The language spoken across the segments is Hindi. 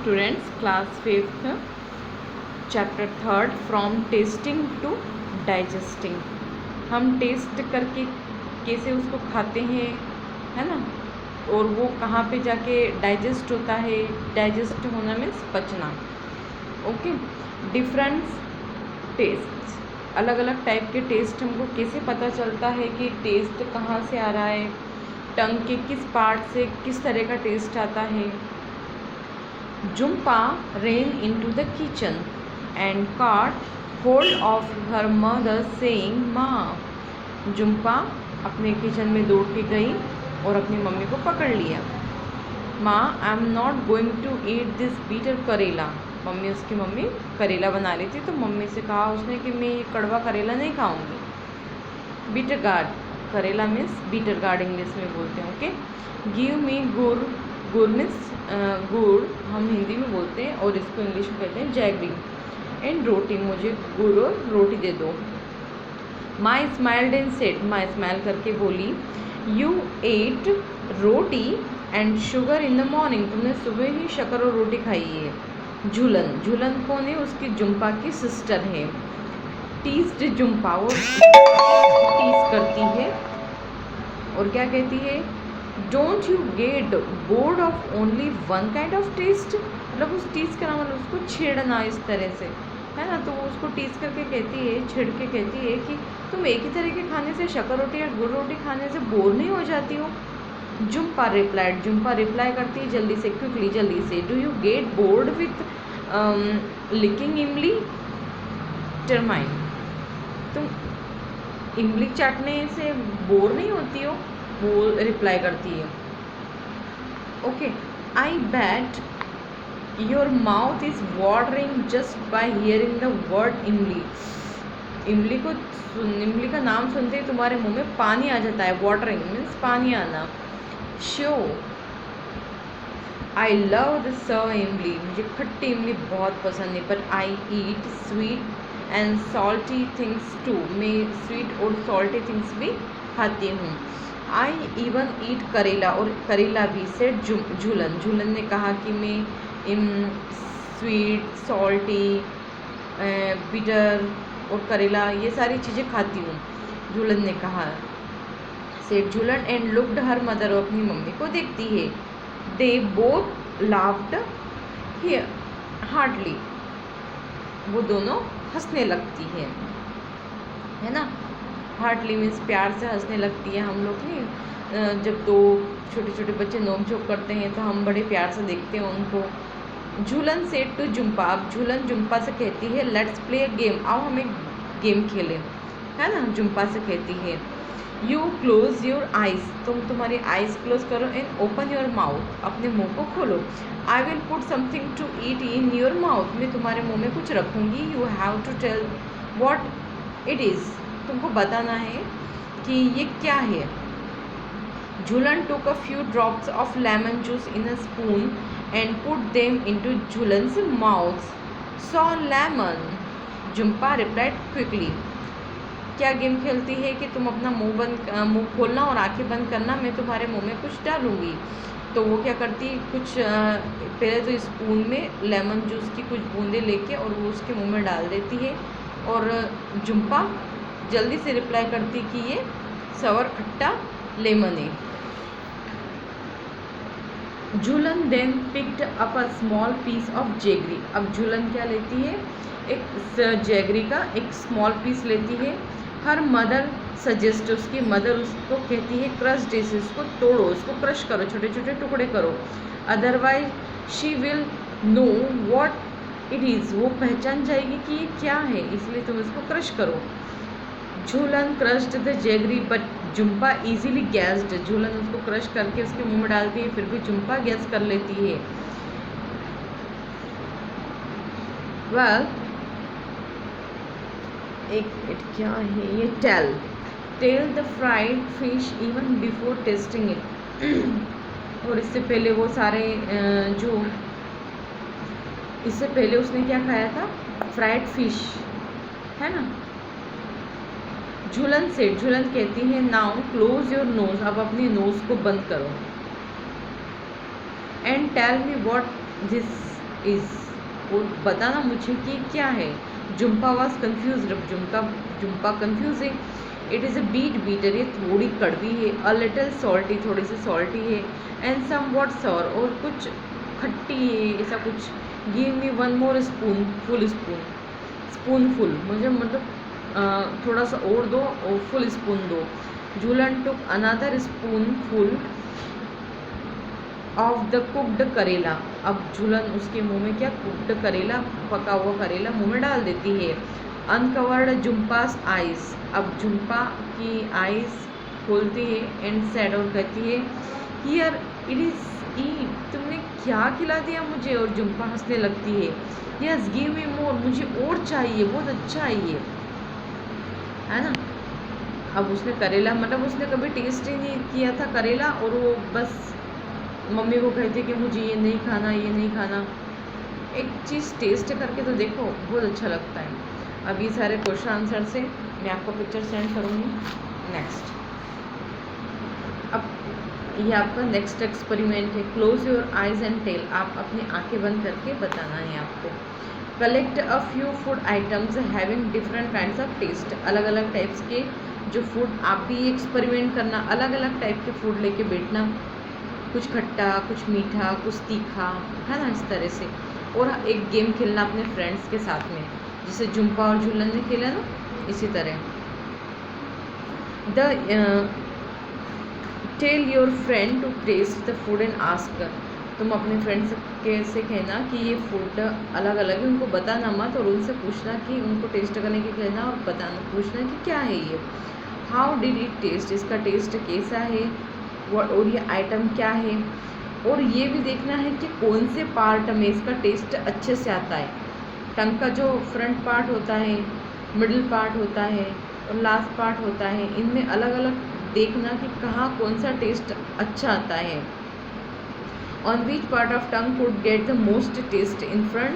students, class 5th, chapter 3rd, from tasting to digesting। हम टेस्ट करके कैसे उसको खाते हैं, है ना, और वो कहाँ पे जाके डाइजेस्ट होता है। डाइजेस्ट होना मीन्स पचना। ओके, डिफरेंस टेस्ट, अलग अलग टाइप के टेस्ट हमको कैसे पता चलता है कि टेस्ट कहाँ से आ रहा है, टंग के किस पार्ट से किस तरह का टेस्ट आता है। Jhumpa ran into the kitchen and caught hold of her mother saying, माँ। जुम्पा अपने किचन में दौड़ के गई और अपनी मम्मी को पकड़ लिया। माँ, I am not going to eat this bitter karela. उसकी मम्मी करेला बना रही थी, तो मम्मी से कहा उसने कि मैं ये कड़वा करेला नहीं खाऊंगी। बीटर गार्ड, करेला मीन्स बीटर गार्ड इंग्लिश में बोलते हैं। ओके, गिव मी गुड़, गुड़ मीन्स गुड़ हम हिंदी में बोलते हैं और इसको इंग्लिश में कहते हैं जैगरी। एंड रोटी, मुझे गुड़ और रोटी दे दो। Mai smiled and said, Mai smile करके बोली, you ate roti and sugar in the morning. तुमने सुबह ही शक्कर और रोटी खाई है। झूलन, झूलन कौन है? उसकी जुम्पा की सिस्टर है। टीस्ड जुम्पा, वो टीज करती है और क्या कहती है, don't you get bored of only one kind of taste. मतलब उस टीज का नाम, मतलब उसको छेड़ना इस तरह से, है ना। तो वो उसको टीज करके कहती है, छेड़ के कहती है कि तुम एक ही तरह के खाने से, शक्कर रोटी या गुड़ रोटी खाने से बोर नहीं हो जाती हो। जुम्पा रिप्लाइड, जुम्पा रिप्लाई करती है जल्दी से, क्विकली, जल्दी से, do you get bored with licking imli tamarind. तुम इमली चाटने से बोर नहीं होती हो? वो रिप्लाई करती है। Okay, I bat your mouth is watering just by hearing the word इमली। इमली को, इमली का नाम सुनते ही तुम्हारे मुंह में पानी आ जाता है। वाटरिंग मीन्स पानी आना। So, I love the sour imli, मुझे खट्टी इमली बहुत पसंद है। But I eat sweet and salty things too, मैं स्वीट और सॉल्टी थिंग्स भी खाती हूँ। आई इवन ईट करेला, और करेला भी। सेड झूलन, झूलन ने कहा कि मैं स्वीट, सॉल्टी, बिटर और करेला ये सारी चीज़ें खाती हूँ, झूलन ने कहा। Said Jhulan and looked her mother, और अपनी मम्मी को देखती है। दे बोथ लाफ्ड हार्डली, वो दोनों हंसने लगती है ना। हार्डली मीन्स प्यार से हंसने लगती है। हम लोग नहीं, जब दो छोटे छोटे बच्चे नोक झोंक करते हैं तो हम बड़े प्यार से देखते हैं उनको। झूलन सेड टू जुम्पा, अब झूलन जुम्पा से कहती है, लेट्स प्ले अ गेम, आओ हम एक गेम खेलें, है ना। जुम्पा से कहती है, यू क्लोज योर आइज, तुम तुम्हारी आइज क्लोज करो एंड ओपन योर माउथ, अपने मुंह को खोलो। I will put something to eat in your mouth, मैं तुम्हारे मुंह में कुछ रखूँगी। You have to tell what it is, तुमको बताना है कि ये क्या है। Jhulan took a few drops of lemon juice in a spoon and put them into Jhulan's mouth. Sour lemon, Jumpa replied quickly. क्या गेम खेलती है कि तुम अपना मुंह खोलना और आंखें बंद करना, मैं तुम्हारे मुंह में कुछ डालूंगी। तो वो क्या करती, कुछ पहले तो स्पून में लेमन जूस की कुछ बूंदें लेके और वो उसके मुंह में डाल देती है, और जुम्पा जल्दी से रिप्लाई करती कि ये सवर खट्टा लेमन है। Jhulan then picked up a small piece of jaggery, अब झूलन क्या लेती है, एक जैगरी का एक स्मॉल पीस लेती है। हर मदर सजेस्ट, उसकी मदर उसको कहती है, क्रश दिस, इसको तोड़ो, इसको क्रश करो, छोटे छोटे टुकड़े करो, otherwise she will know what it is, वो पहचान जाएगी कि ये क्या है, इसलिए तुम इसको क्रश करो। Jhulan crushed the jaggery but Jumpa easily guessed, Jhulan उसको क्रश करके उसके मुंह में डालती है, फिर भी जुम्पा गैस कर लेती है। वेल, एक क्या है ये, tell the fried fish even before tasting it, और इससे पहले वो सारे जो इससे पहले उसने क्या खाया था, फ्राइड फिश, है ना। झूलन सेड, झूलन कहती है, नाउ क्लोज योर नोज, अब अपनी नोज को बंद करो। And tell me what this is, और बताना मुझे कि क्या है। Jhumpa was confused, Jhumpa confuse है। इट इज़ अ बीटर, ये थोड़ी कड़वी है। अ लिटल सॉल्टी, थोड़ी सी सॉल्टी है। एंड सम वॉट सॉर, और कुछ खट्टी है, ऐसा कुछ। Give me one more spoonful, मुझे मतलब थोड़ा सा और दो, और फुल स्पून दो। Jhulan took another spoonful of the cooked karela, अब झूलन उसके मुंह में क्या, कुक्ड करेला, पका हुआ करेला मुंह में डाल देती है। अनकवर्ड जुम्पास आइज, अब जुम्पा की आइज खोलती है। एंड सैड, और कहती है हियर इट इज़ ईट, तुमने क्या खिला दिया मुझे। और जुम्पा हंसने लगती है। यस गिव मी मोर, मुझे और चाहिए, बहुत अच्छा है ना। अब उसने करेला, मतलब उसने कभी टेस्ट ही नहीं किया था करेला, और वो बस मम्मी को कहती कि मुझे ये नहीं खाना, ये नहीं खाना। एक चीज़ टेस्ट करके तो देखो, बहुत अच्छा लगता है। अब ये सारे क्वेश्चन आंसर से मैं आपको पिक्चर सेंड करूँगी। नेक्स्ट, अब ये आपका नेक्स्ट एक्सपेरिमेंट है। Close your eyes and tell, आप अपनी आंखें बंद करके बताना है आपको। Collect a few food items having different kinds of taste, अलग अलग टाइप्स के जो फूड, आप भी एक्सपेरिमेंट करना, अलग अलग टाइप के फूड लेके बैठना, कुछ खट्टा, कुछ मीठा, कुछ तीखा, है ना, इस तरह से। और एक गेम खेलना अपने फ्रेंड्स के साथ में, जैसे जुम्पा और झूलन ने खेला ना, इसी तरह। The tell your friend to taste the food and ask, तुम अपने फ्रेंड्स के से कहना कि ये फूड अलग अलग है, उनको बताना मत, और उनसे पूछना कि उनको टेस्ट करने के कहना, और बताना, पूछना कि क्या है ये। हाउ डिड इट टेस्ट, इसका टेस्ट कैसा है, और ये आइटम क्या है। और ये भी देखना है कि कौन से पार्ट में इसका टेस्ट अच्छे से आता है। टंग का जो फ्रंट पार्ट होता है, मिडिल पार्ट होता है, और लास्ट पार्ट होता है, इनमें अलग अलग देखना कि कहाँ कौन सा टेस्ट अच्छा आता है। On which part of tongue could get the most taste, in front,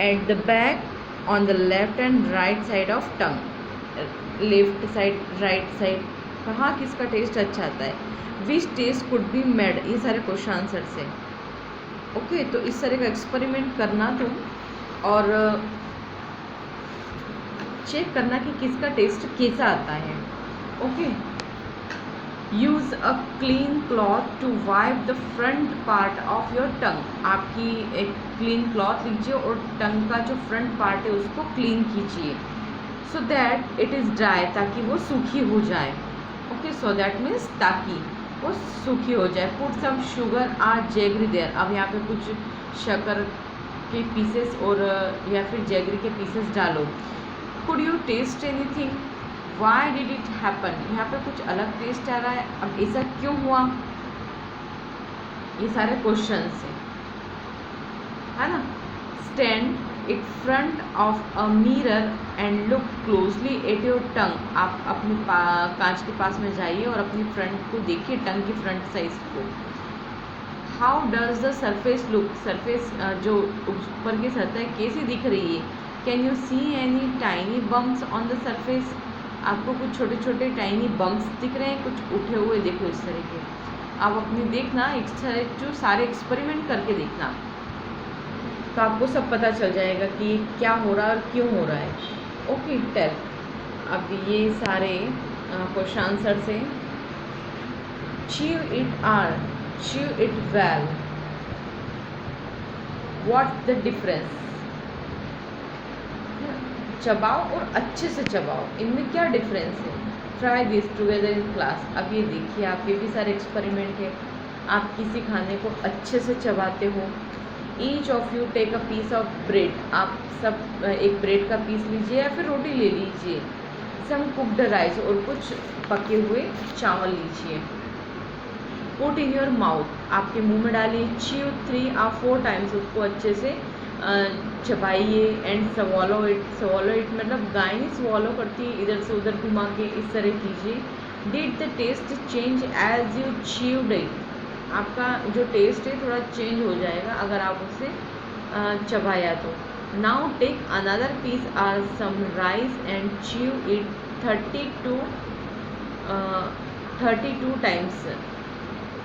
at the back, on the left and right side of tongue, left side, right side, कहाँ किसका टेस्ट अच्छा आता है। Which taste could be made, ये सारे क्वेश्चन आंसर से। ओके, तो इस तरह का एक्सपेरिमेंट करना तुम, और चेक करना कि किसका टेस्ट कैसा आता है। Okay, use a clean cloth to wipe the front part of your tongue, आपकी एक क्लीन क्लॉथ लीजिए और टंग का जो फ्रंट पार्ट है उसको क्लीन कीजिए। So that it is dry, ताकि वो सूखी हो जाए। ओके, सो दैट मीन्स ताकि वो सूखी हो जाए। Put some sugar or jaggery there, अब यहाँ पे कुछ शक्कर के पीसेस और या फिर जैगरी के पीसेस डालो। Could you taste anything, why did it happen, यहाँ पे कुछ अलग टेस्ट आ रहा है, अब ऐसा क्यों हुआ। ये सारे क्वेश्चन है ना। Stand in front of a mirror and look closely at your tongue, आप अपने कांच के पास में जाइए और अपनी फ्रंट को देखिए, टंग की फ्रंट साइज को। How does the surface look, surface जो ऊपर की सतह कैसी दिख रही है। Can you see any tiny bumps on the surface, आपको कुछ छोटे छोटे टाइनी बम्प्स दिख रहे हैं, कुछ उठे हुए, देखो इस तरह के। आप अपनी देखना, जो सारे एक्सपेरिमेंट करके देखना, तो आपको सब पता चल जाएगा कि क्या हो रहा है और क्यों हो रहा है। ओके, टेल, अब ये सारे क्वेश्चन आंसर से। chew it well, what's the difference, चबाओ और अच्छे से चबाओ, इनमें क्या डिफरेंस है। Try this together in class, अब ये देखिए, आप ये भी सारे एक्सपेरिमेंट है, आप किसी खाने को अच्छे से चबाते हो। Each of you take a piece of bread, आप सब एक ब्रेड का पीस लीजिए या फिर रोटी ले लीजिए। सम कुक्ड राइस, और कुछ पके हुए चावल लीजिए। पुट इन योर माउथ, आपके मुंह में डालिए। च्यू 3 or 4 टाइम्स, उसको अच्छे से चबाइए। एंड swallow इट मतलब गाय नहीं swallow करती है, इधर से उधर घुमा के, इस तरह कीजिए। Did the taste change as you chewed it, आपका जो टेस्ट है थोड़ा चेंज हो जाएगा अगर आप उसे चबाया तो। Now take another piece or some rice and chew it 32 times,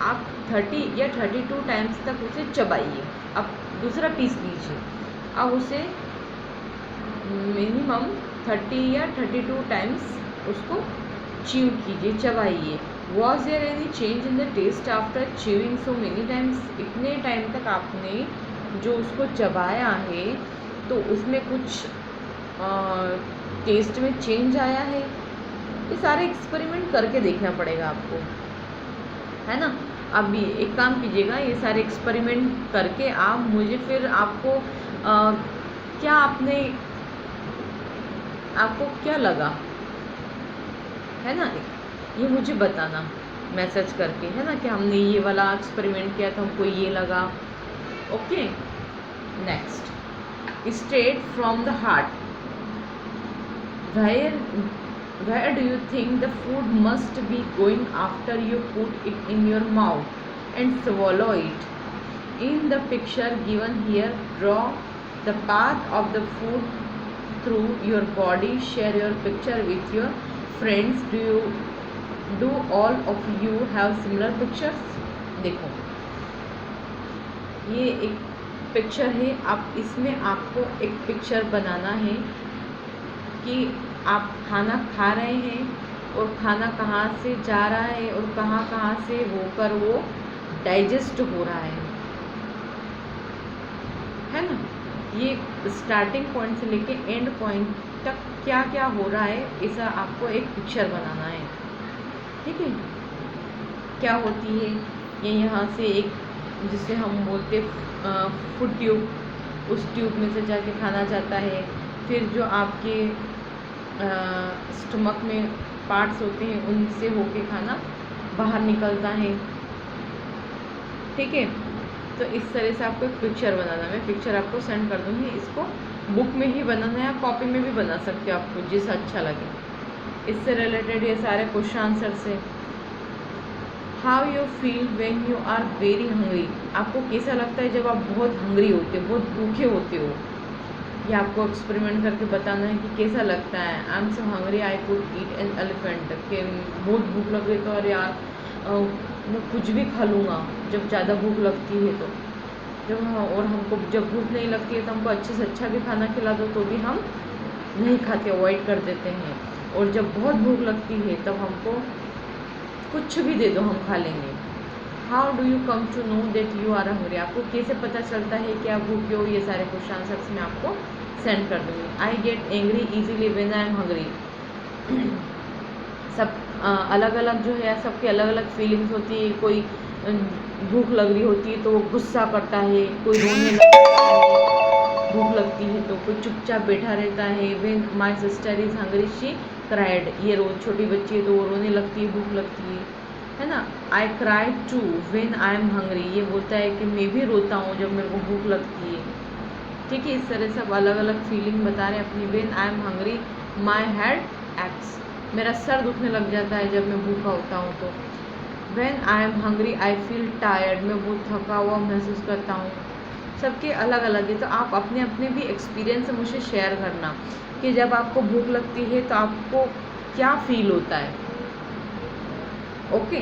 आप 30 या 32 टाइम्स तक उसे चबाइए। अब दूसरा पीस लीजिए, अब उसे मिनिमम 30 या 32 टाइम्स उसको च्यू कीजिए, चबाइए। Was there any change in the taste after chewing so many times? इतने टाइम तक आपने जो उसको चबाया है तो उसमें कुछ टेस्ट में चेंज आया है? ये सारे एक्सपेरिमेंट करके देखना पड़ेगा आपको, है ना। अब ये एक काम कीजिएगा, ये सारे एक्सपेरिमेंट करके आप मुझे फिर आपको क्या आपको क्या लगा, है ना, ये मुझे बताना मैसेज करके, है ना, कि हमने ये वाला एक्सपेरिमेंट किया था, हमको ये लगा। Okay, next, straight from the heart, where do you think the food must be going after you put it in your mouth and swallow it? In the picture given here, draw the path of the food through your body. Share your picture with your friends. Do all of you have similar pictures? देखो, ये एक पिक्चर है, आप इसमें आपको एक पिक्चर बनाना है कि आप खाना खा रहे हैं और खाना कहाँ से जा रहा है और कहाँ से होकर वो डाइजेस्ट हो रहा है ना। ये स्टार्टिंग पॉइंट से लेके एंड पॉइंट तक क्या क्या हो रहा है, ऐसा आपको एक पिक्चर बनाना है, ठीक है। क्या होती है ये, यहाँ से एक जिसे हम बोलते फूड ट्यूब, उस ट्यूब में से जाके खाना जाता है, फिर जो आपके स्टमक में पार्ट्स होते हैं उनसे होके खाना बाहर निकलता है, ठीक है। तो इस तरह से आपको एक पिक्चर बनाना, मैं पिक्चर आपको सेंड कर दूँगी। इसको बुक में ही बनाना है या कॉपी में भी बना सकते हो, आपको जैसा अच्छा लगे। इससे रिलेटेड ये सारे क्वेश्चन आंसर से। How you feel when you are very hungry? आपको कैसा लगता है जब आप बहुत हंग्री होते हो, बहुत भूखे होते हो? ये आपको एक्सपेरिमेंट करके बताना है कि कैसा लगता है। I am so hungry I could eat an elephant, कि बहुत भूख लग रही तो अरे यार मैं कुछ भी खा लूँगा जब ज़्यादा भूख लगती है तो। और हमको जब भूख नहीं लगती है तो हमको अच्छे से अच्छा भी खाना खिला दो तो भी हम नहीं खाते, अवॉइड कर देते हैं। और जब बहुत भूख लगती है तब हमको कुछ भी दे दो हम खा लेंगे। How do you come to know that you are hungry? आपको कैसे पता चलता है कि आप भूखे हो? ये सारे क्वेश्चन आंसर्स मैं आपको सेंड कर दूँगी। I get angry easily when I am hungry. सब अलग अलग जो है, सबकी अलग अलग फीलिंग्स होती है। कोई भूख लग रही होती है तो वो गुस्सा करता है, कोई रोने लगता है भूख लगती है तो, कोई चुपचाप बैठा रहता है। When my sister is hungry she cried, ये रोज छोटी बच्ची है तो वो रोने लगती है, भूख लगती है ना। I cry too when I am hungry, ये बोलता है कि मैं भी रोता हूँ जब मेरे को भूख लगती है, ठीक है। इस तरह सब अलग अलग फीलिंग बता रहे हैं अपनी। When I am hungry my head x, मेरा सर दुखने लग जाता है जब मैं भूखा होता हूँ तो। When I am hungry I feel tired, मैं बहुत थका हुआ महसूस करता हूँ। सबके अलग अलग है, तो आप अपने अपने भी एक्सपीरियंस मुझे शेयर करना कि जब आपको भूख लगती है तो आपको क्या फील होता है। Okay,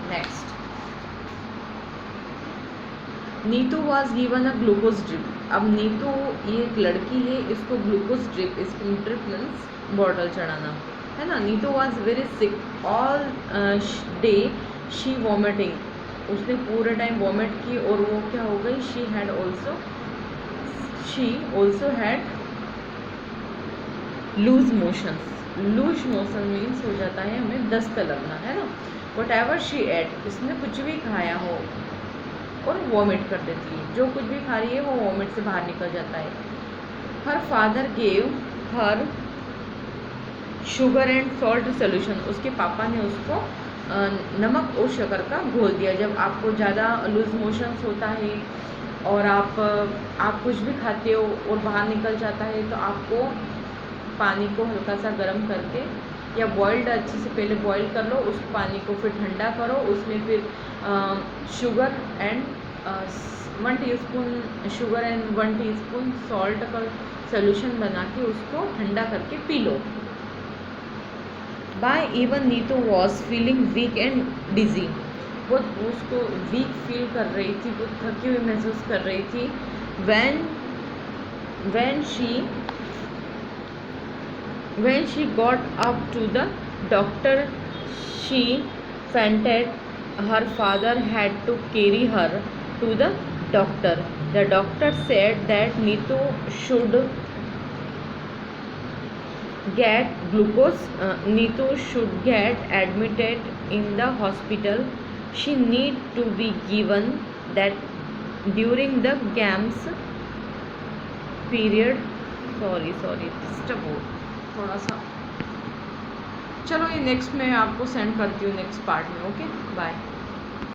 next, Neetu was given a glucose drip. अब नीतू ये एक लड़की है, इसको ग्लूकोज ड्रिप, इसकी ड्रिप मीन्स बॉटल चढ़ाना, है ना। Neetu was very sick all day she vomiting, उसने पूरे टाइम वॉमिट की और वो क्या हो गई, she also had loose motions. Loose motion means हो जाता है हमें दस्त लगना, है ना। वट एवर शी एट, इसने कुछ भी खाया हो और वॉमिट कर देती है, जो कुछ भी खा रही है वो वॉमिट से बाहर निकल जाता है। Her father gave her sugar and salt solution, उसके पापा ने उसको नमक और शक्कर का घोल दिया। जब आपको ज़्यादा लूज मोशंस होता है और आप कुछ भी खाते हो और बाहर निकल जाता है तो आपको पानी को हल्का सा गर्म करके या बॉइल्ड, अच्छे से पहले बॉईल कर लो उस पानी को, फिर ठंडा करो, उसमें फिर sugar and 1 teaspoon sugar and 1 teaspoon salt का सोल्यूशन बना के उसको ठंडा करके पी लो। By evening Neetu was feeling weak and dizzy, बहुत उसको वीक फील कर रही थी, बहुत थकी हुई महसूस कर रही थी। when she got up to the doctor, she fainted. Her father had to carry her to the doctor. The doctor said that Neetu should get glucose. Neetu should get admitted in the hospital. She need to be given that during the games period. Sorry disturb हो थोड़ा सा। चलो ये नेक्स्ट मैं आपको सेंड करती हूँ नेक्स्ट पार्ट में। Okay bye.